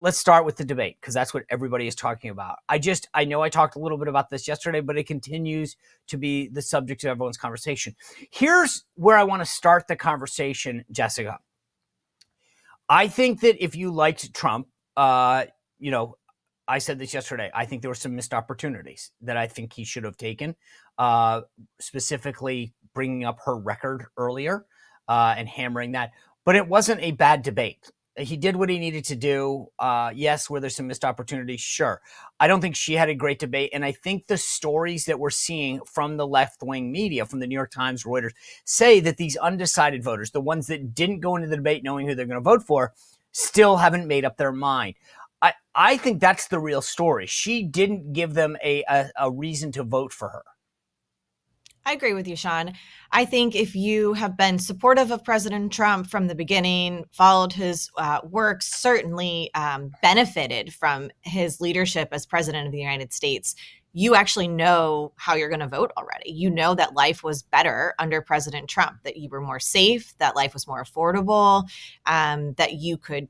let's start with the debate, because that's what everybody is talking about. I know I talked a little bit about this yesterday, but it continues to be the subject of everyone's conversation. Here's where I want to start the conversation, Jessica. I think that if you liked Trump, I said this yesterday, I think there were some missed opportunities that I think he should have taken, specifically bringing up her record earlier and hammering that. But it wasn't a bad debate. He did what he needed to do. Yes, were there some missed opportunities? Sure. I don't think she had a great debate. And I think the stories that we're seeing from the left-wing media, from the New York Times, Reuters, say that these undecided voters, the ones that didn't go into the debate knowing who they're going to vote for, still haven't made up their mind. I think that's the real story. She didn't give them a reason to vote for her. I agree with you, Sean. I think if you have been supportive of President Trump from the beginning, followed his work, certainly benefited from his leadership as president of the United States, you actually know how you're going to vote already. You know that life was better under President Trump, that you were more safe, that life was more affordable, that you could,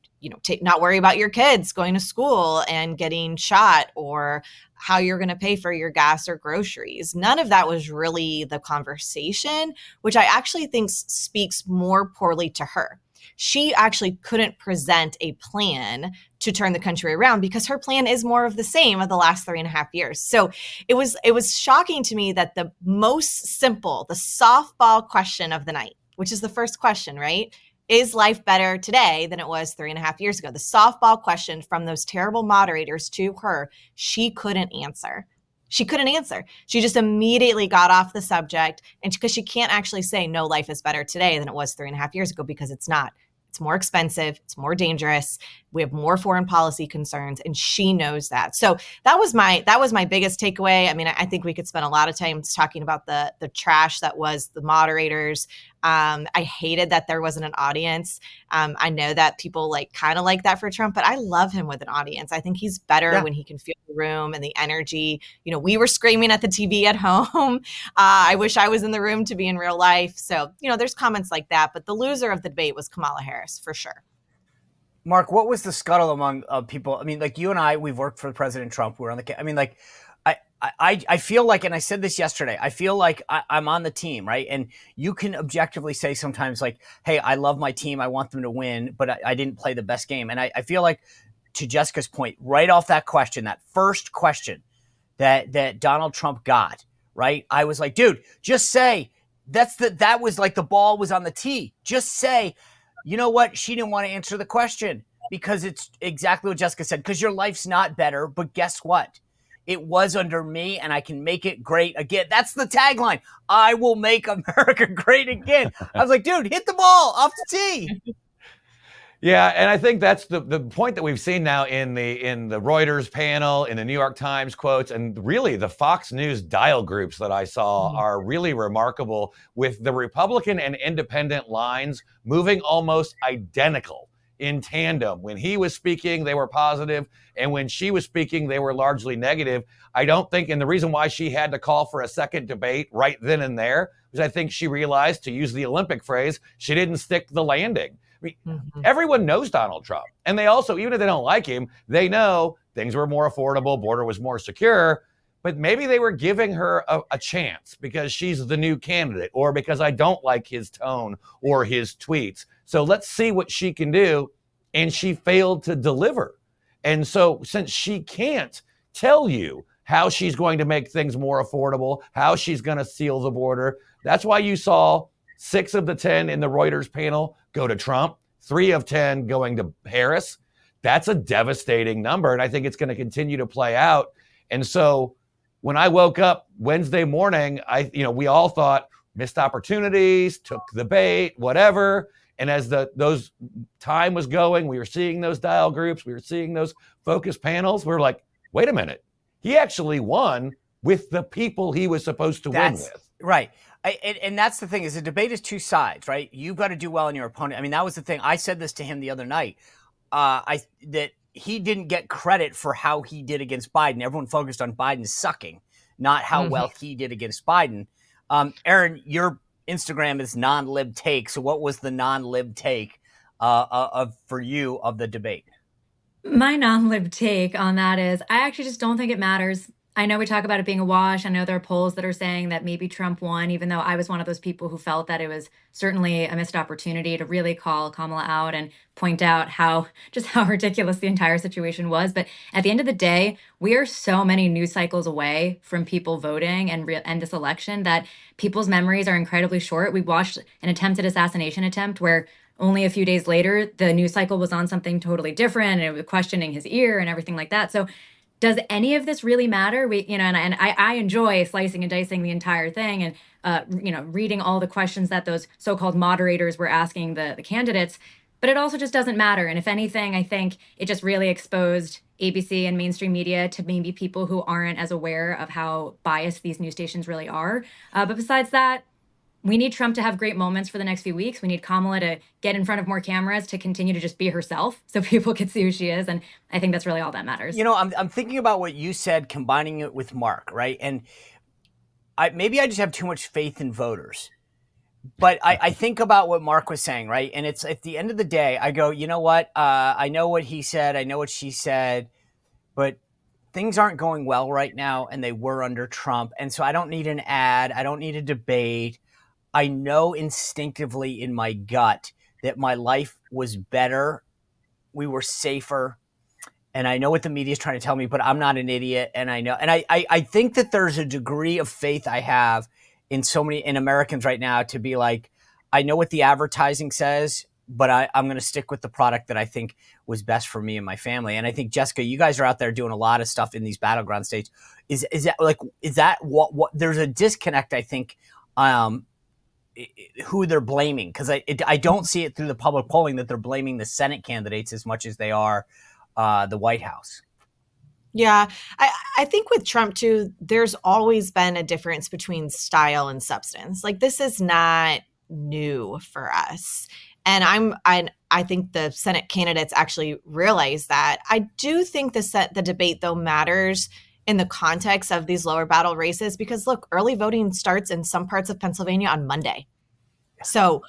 not worry about your kids going to school and getting shot, or how you're going to pay for your gas or groceries. None of that was really the conversation, which I actually think speaks more poorly to her. She actually couldn't present a plan to turn the country around because her plan is more of the same of the last 3.5 years. So it was shocking to me that the most simple, the softball question of the night, which is the first question, right? Is life better today than it was 3.5 years ago? The softball question from those terrible moderators to her, she couldn't answer. She couldn't answer. She just immediately got off the subject, and because she can't actually say, no, life is better today than it was 3.5 years ago, because it's not. It's more expensive. It's more dangerous. We have more foreign policy concerns, and she knows that. So that was my biggest takeaway. I mean, I think we could spend a lot of time talking about the trash that was the moderators. I hated that there wasn't an audience. I know that people kind of like that for Trump, but I love him with an audience. I think he's better when he can feel the room and the energy. We were screaming at the TV at home. I wish I was in the room to be in real life. So, there's comments like that, but the loser of the debate was Kamala Harris for sure. Mark, what was the scuttle among people? I mean, you and I, we've worked for President Trump. We're on the, I mean, I feel like, and I said this yesterday, I feel like I'm on the team, right? And you can objectively say sometimes hey, I love my team. I want them to win, but I didn't play the best game. And I feel like, to Jessica's point, right off that question, that first question that Donald Trump got, right? I was like, dude, just say that was the ball was on the tee. Just say, you know what? She didn't want to answer the question, because it's exactly what Jessica said, because your life's not better, but guess what? It was under me, and I can make it great again. That's the tagline. I will make America great again. I was like, dude, hit the ball off the tee. Yeah, and I think that's the point that we've seen now in the Reuters panel, in the New York Times quotes, and really the Fox News dial groups that I saw are really remarkable, with the Republican and independent lines moving almost identical in tandem. When he was speaking, they were positive, and when she was speaking, they were largely negative. I don't think, and the reason why she had to call for a second debate right then and there, was I think she realized, to use the Olympic phrase, she didn't stick the landing. I mean, everyone knows Donald Trump. And they also, even if they don't like him, they know things were more affordable, border was more secure. But maybe they were giving her a chance because she's the new candidate, or because I don't like his tone or his tweets. So let's see what she can do. And she failed to deliver. And so since she can't tell you how she's going to make things more affordable, how she's going to seal the border, that's why you saw 6 of the 10 in the Reuters panel go to Trump, 3 of 10 going to Harris. That's a devastating number, and I think it's going to continue to play out. And so when I woke up Wednesday morning, we all thought missed opportunities, took the bait, whatever. And as those time was going, we were seeing those dial groups, we were seeing those focus panels. We were like, wait a minute, he actually won with the people he was supposed to win with. Right. And that's the thing, is the debate is two sides, right? You've got to do well on your opponent. I mean, that was the thing. I said this to him the other night, that he didn't get credit for how he did against Biden. Everyone focused on Biden sucking, not how well he did against Biden. Arynne, your Instagram is non-lib take. So what was the non-lib take for you of the debate? My non-lib take on that is I actually just don't think it matters. I know we talk about it being a wash. I know there are polls that are saying that maybe Trump won, even though I was one of those people who felt that it was certainly a missed opportunity to really call Kamala out and point out how ridiculous the entire situation was. But at the end of the day, we are so many news cycles away from people voting and this election that people's memories are incredibly short. We watched an attempted assassination attempt where only a few days later, the news cycle was on something totally different and it was questioning his ear and everything like that. So does any of this really matter? I enjoy slicing and dicing the entire thing and, reading all the questions that those so-called moderators were asking the candidates, but it also just doesn't matter. And if anything, I think it just really exposed ABC and mainstream media to maybe people who aren't as aware of how biased these news stations really are. But besides that, we need Trump to have great moments for the next few weeks. We need Kamala to get in front of more cameras to continue to just be herself so people can see who she is. And I think that's really all that matters. I'm thinking about what you said, combining it with Marc, right? And maybe I just have too much faith in voters. But I think about what Marc was saying, right? And it's at the end of the day, I go, you know what? I know what he said. I know what she said. But things aren't going well right now, and they were under Trump. And so I don't need an ad. I don't need a debate. I know instinctively in my gut that my life was better. We were safer. And I know what the media is trying to tell me, but I'm not an idiot. And I know, and I think that there's a degree of faith I have in in Americans right now to be like, I know what the advertising says, but I'm going to stick with the product that I think was best for me and my family. And I think, Jessica, you guys are out there doing a lot of stuff in these battleground states. Is that what there's a disconnect, I think, who they're blaming, because I don't see it through the public polling that they're blaming the Senate candidates as much as they are the White House. Yeah, I think with Trump too, there's always been a difference between style and substance. Like, this is not new for us. And I think the Senate candidates actually realize that. I do think the debate though matters in the context of these lower battle races, because look, early voting starts in some parts of Pennsylvania on Monday. So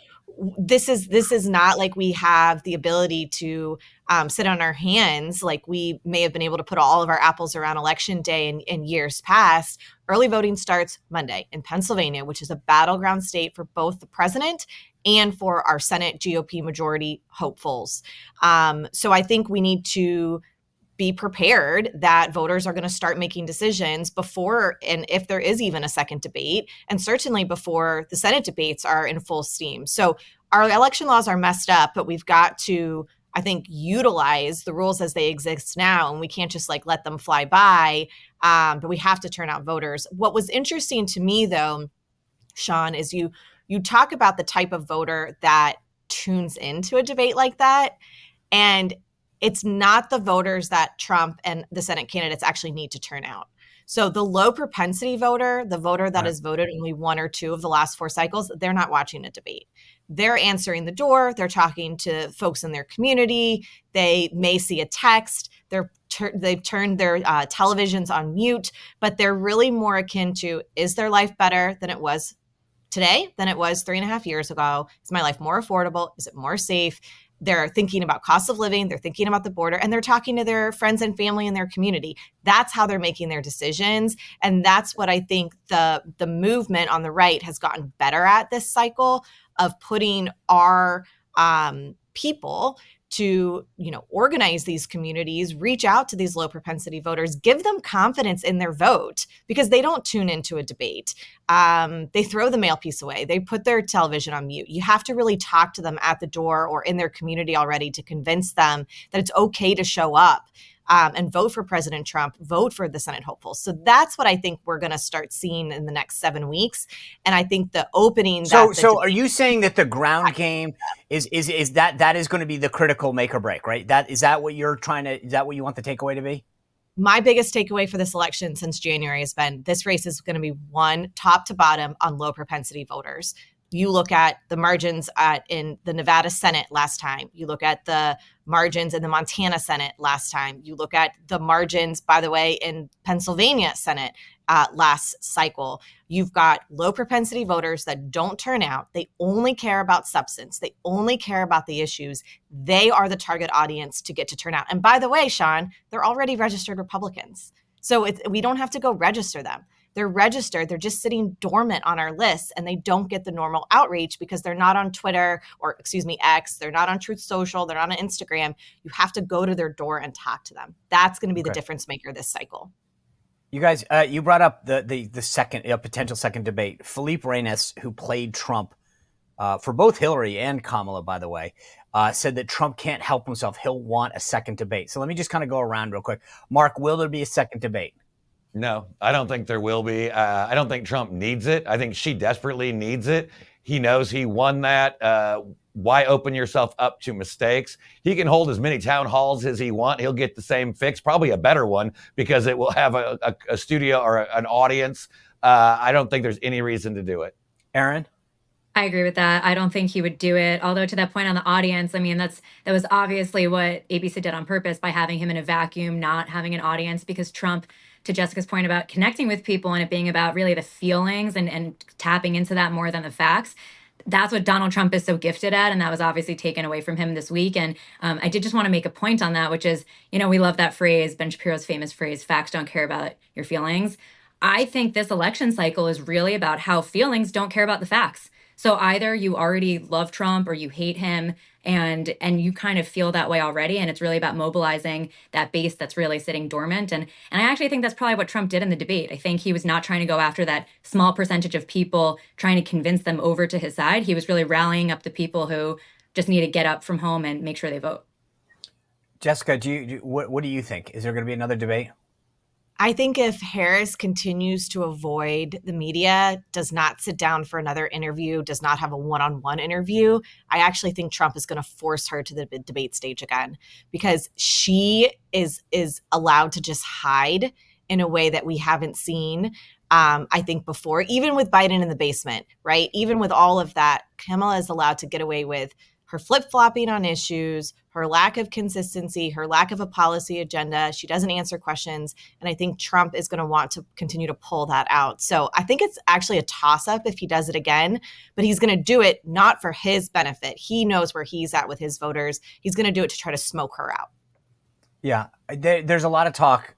this is not like we have the ability to sit on our hands like we may have been able to put all of our apples around election day in years past. Early voting starts Monday in Pennsylvania, which is a battleground state for both the president and for our Senate GOP majority hopefuls. So I think we need to be prepared that voters are going to start making decisions before and if there is even a second debate, and certainly before the Senate debates are in full steam. So our election laws are messed up, but we've got to, I think, utilize the rules as they exist now, and we can't just like let them fly by, but we have to turn out voters. What was interesting to me though, Sean, is you talk about the type of voter that tunes into a debate like that, and it's not the voters that Trump and the Senate candidates actually need to turn out. So the low propensity voter, the voter that has voted only one or two of the last four cycles, they're not watching a debate. They're answering the door. They're talking to folks in their community. They may see a text. They've turned their televisions on mute, but they're really more akin to, is their life better than it was today, than it was 3.5 years ago? Is my life more affordable? Is it more safe? They're thinking about cost of living. They're thinking about the border, and they're talking to their friends and family in their community. That's how they're making their decisions. And that's what I think the movement on the right has gotten better at this cycle of putting our people to, organize these communities, reach out to these low propensity voters, give them confidence in their vote, because they don't tune into a debate. They throw the mail piece away. They put their television on mute. You have to really talk to them at the door or in their community already to convince them that it's okay to show up and vote for President Trump, vote for the Senate hopefuls. So that's what I think we're going to start seeing in the next 7 weeks. And I think the opening. So are you saying that the ground game is that is going to be the critical make or break, right? Is that what you want the takeaway to be? My biggest takeaway for this election since January has been this race is going to be won top to bottom on low propensity voters. You look at the margins in the Nevada Senate last time. You look at the margins in the Montana Senate last time. You look at the margins, by the way, in Pennsylvania Senate last cycle. You've got low propensity voters that don't turn out. They only care about substance. They only care about the issues. They are the target audience to get to turn out. And by the way, Sean, they're already registered Republicans. So we don't have to go register them. They're registered. They're just sitting dormant on our lists, and they don't get the normal outreach because they're not on Twitter or, X. They're not on Truth Social. They're not on Instagram. You have to go to their door and talk to them. That's going to be the difference maker this cycle. You guys, you brought up the second potential second debate. Philippe Reynes, who played Trump for both Hillary and Kamala, by the way, said that Trump can't help himself. He'll want a second debate. So let me just kind of go around real quick. Mark, will there be a second debate? No, I don't think there will be. I don't think Trump needs it. I think she desperately needs it. He knows he won that. Why open yourself up to mistakes? He can hold as many town halls as he wants. He'll get the same fix, probably a better one, because it will have a studio or an audience. I don't think there's any reason to do it. Arynne? I agree with that. I don't think he would do it. Although to that point on the audience, I mean, that was obviously what ABC did on purpose by having him in a vacuum, not having an audience, because Trump, to Jessica's point about connecting with people and it being about really the feelings and tapping into that more than the facts, that's what Donald Trump is so gifted at. And that was obviously taken away from him this week. And I did just want to make a point on that, which is, we love that phrase, Ben Shapiro's famous phrase, facts don't care about your feelings. I think this election cycle is really about how feelings don't care about the facts. So either you already love Trump or you hate him, and you kind of feel that way already. And it's really about mobilizing that base that's really sitting dormant. And I actually think that's probably what Trump did in the debate. I think he was not trying to go after that small percentage of people, trying to convince them over to his side. He was really rallying up the people who just need to get up from home and make sure they vote. Jessica, what do you think? Is there going to be another debate? I think if Harris continues to avoid the media, does not sit down for another interview, does not have a one-on-one interview, I actually think Trump is going to force her to the debate stage again, because she is allowed to just hide in a way that we haven't seen, I think, before, even with Biden in the basement, right? Even with all of that, Kamala is allowed to get away with her flip-flopping on issues, her lack of consistency, her lack of a policy agenda. She doesn't answer questions. And I think Trump is going to want to continue to pull that out. So I think it's actually a toss-up if he does it again, but he's going to do it not for his benefit. He knows where he's at with his voters. He's going to do it to try to smoke her out. Yeah, there's a lot of talk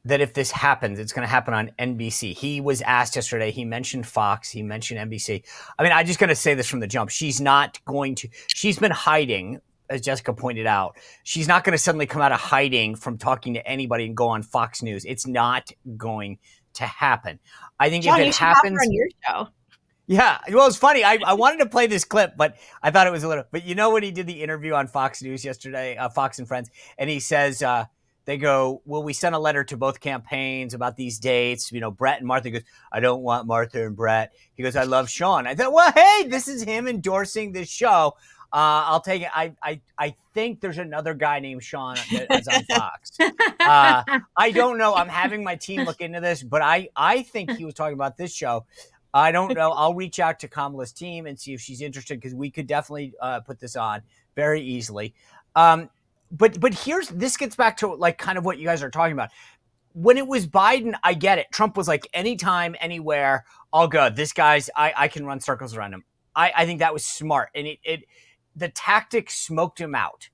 that if this happens, it's going to happen on NBC. He was asked yesterday, he mentioned Fox, he mentioned NBC. I mean, I'm just going to say this from the jump. She's been hiding, as Jessica pointed out. She's not going to suddenly come out of hiding from talking to anybody and go on Fox News. It's not going to happen. I think John, if it happens on your show. Yeah, well, it's funny. I wanted to play this clip, but I thought it was a little. But when he did the interview on Fox News yesterday, Fox and Friends, and he says, they go, well, we sent a letter to both campaigns about these dates. Brett and Martha. He goes, I don't want Martha and Brett. He goes, I love Sean. I thought, well, hey, this is him endorsing this show. I'll take it. I think there's another guy named Sean that's on Fox. I don't know. I'm having my team look into this, but I think he was talking about this show. I don't know. I'll reach out to Kamala's team and see if she's interested, because we could definitely put this on very easily. But this gets back to like kind of what you guys are talking about. When it was Biden, I get it. Trump was like, anytime, anywhere, all good. This guy's, I can run circles around him. I think that was smart. And the tactics smoked him out.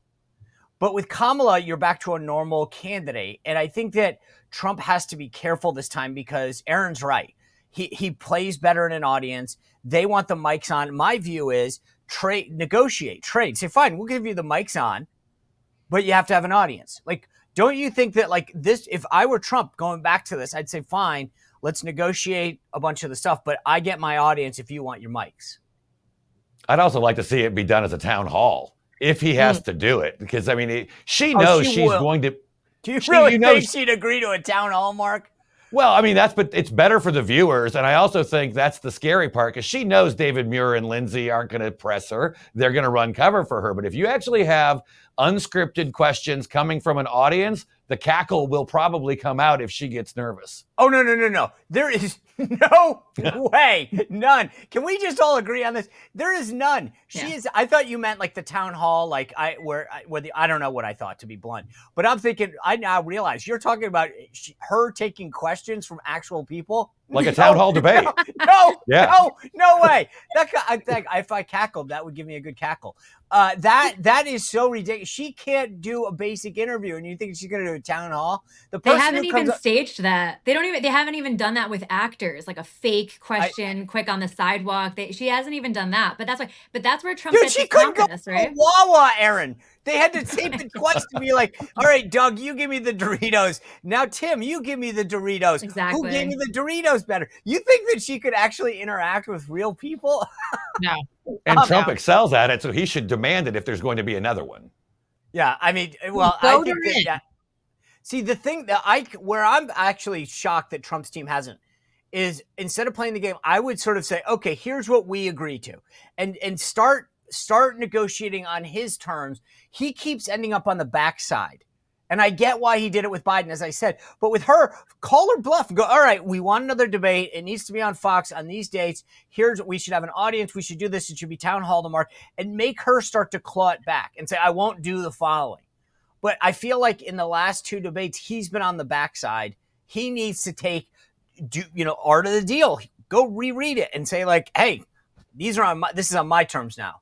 But with Kamala, you're back to a normal candidate. And I think that Trump has to be careful this time, because Aaron's right. He plays better in an audience. They want the mics on. My view is negotiate, trade. Say, fine, we'll give you the mics on, but you have to have an audience. Like, don't you think that like this, if I were Trump going back to this, I'd say, fine, let's negotiate a bunch of the stuff, but I get my audience if you want your mics. I'd also like to see it be done as a town hall if he has to do it, because I mean, she knows she's going to. Do you really think she'd agree to a town hall, Mark? Well, I mean, but it's better for the viewers. And I also think that's the scary part, because she knows David Muir and Lindsay aren't going to press her. They're going to run cover for her. But if you actually have unscripted questions coming from an audience, the cackle will probably come out if she gets nervous. Oh, no. There is no way. None. Can we just all agree on this? There is none. She is. I thought you meant like the town hall, like I don't know what I thought, to be blunt. But I'm thinking, I now realize you're talking about her taking questions from actual people. Like a town hall debate. No way. I think if I cackled, that would give me a good cackle. That is so ridiculous. She can't do a basic interview, and you think she's going to do a town hall? They haven't even staged that. They haven't even done that with actors, like a fake question, quick on the sidewalk. She hasn't even done that. But that's where Trump gets his confidence, right? Wawa, Arynne. They had to tape it twice to be like, all right, Doug, you give me the Doritos. Now, Tim, you give me the Doritos. Exactly. Who gave me the Doritos better? You think that she could actually interact with real people? No. And Trump excels at it, so he should demand it if there's going to be another one. Yeah, I mean, well, I think that see, the thing that where I'm actually shocked that Trump's team hasn't is, instead of playing the game, I would sort of say, okay, here's what we agree to, and start negotiating on his terms. He keeps ending up on the backside. And I get why he did it with Biden, as I said. But with her, call her bluff and go, all right, we want another debate. It needs to be on Fox on these dates. Here's what we should have: an audience. We should do this. It should be town hall tomorrow. And make her start to claw it back and say, I won't do the following. But I feel like in the last two debates, he's been on the backside. He needs to art of the deal. Go reread it and say, like, hey, this is on my terms now.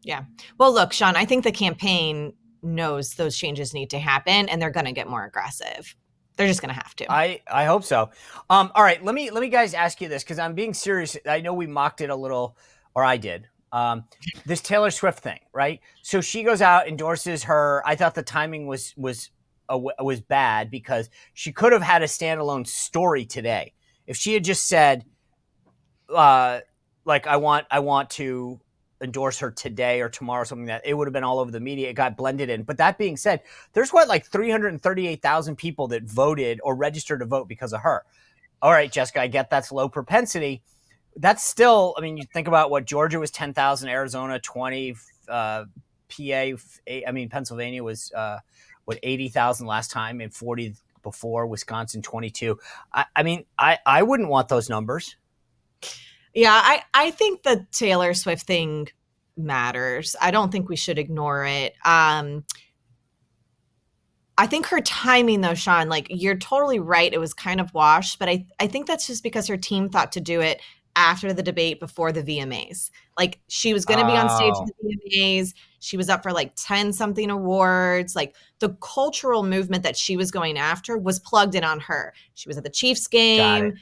Yeah. Well, look, Sean, I think the campaign knows those changes need to happen, and they're going to get more aggressive. They're just going to have to. I hope so. All right, let me guys ask you this, because I'm being serious. I know we mocked it a little, or I did. This Taylor Swift thing, right? So she goes out, endorses her. I thought the timing was bad, because she could have had a standalone story today. If she had just said, like, I want to endorse her today or tomorrow, something, that it would have been all over the media. It got blended in. But that being said, there's like 338,000 people that voted or registered to vote because of her. All right, Jessica, I get that's low propensity. That's still, I mean, you think about what Georgia was 10,000, Arizona 20, Pennsylvania was 80,000 last time, and 40 before, Wisconsin 22. I wouldn't want those numbers. Yeah, I think the Taylor Swift thing matters. I don't think we should ignore it. I think her timing, though, Sean, like, you're totally right. It was kind of washed, but I think that's just because her team thought to do it after the debate, before the VMAs. Like, she was going to be on stage at the VMAs. She was up for like 10 something awards. Like, the cultural movement that she was going after was plugged in on her. She was at the Chiefs game.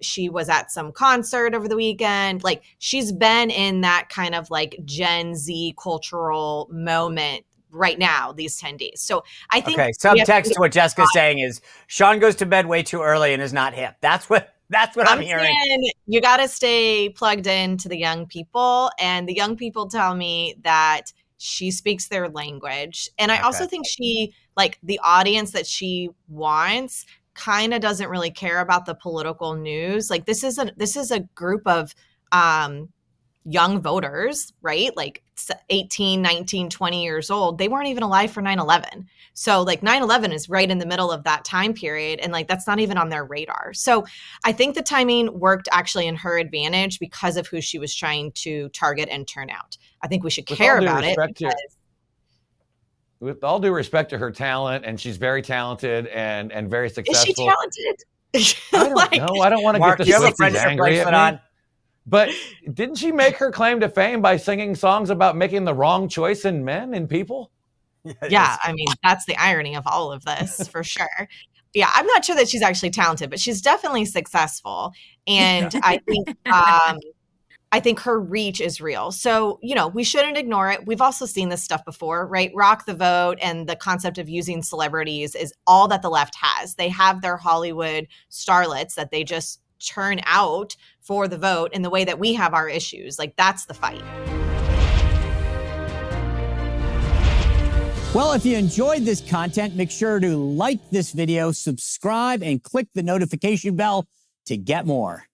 She was at some concert over the weekend. Like, she's been in that kind of like Gen Z cultural moment right now, these 10 days. So I think, okay, subtext to what Jessica's saying is Sean goes to bed way too early and is not hip. That's what I'm hearing. You got to stay plugged in to the young people, and the young people tell me that she speaks their language. And I also think she, like, the audience that she wants kind of doesn't really care about the political news. Like, this is a group of young voters, right? Like 18, 19, 20 years old. They weren't even alive for 9/11. So like 9/11 is right in the middle of that time period. And like, that's not even on their radar. So I think the timing worked actually in her advantage because of who she was trying to target and turn out. I think we should care about it. With all due respect to her talent, and she's very talented and very successful. Is she talented? I don't know. I don't want to Mark, get the Swifties angry at me. But didn't she make her claim to fame by singing songs about making the wrong choice in men and people? Yeah, I mean, that's the irony of all of this, for sure. Yeah, I'm not sure that she's actually talented, but she's definitely successful. And I think her reach is real. So, we shouldn't ignore it. We've also seen this stuff before, right? Rock the vote and the concept of using celebrities is all that the left has. They have their Hollywood starlets that they just turn out for the vote in the way that we have our issues. Like, that's the fight. Well, if you enjoyed this content, make sure to like this video, subscribe, and click the notification bell to get more.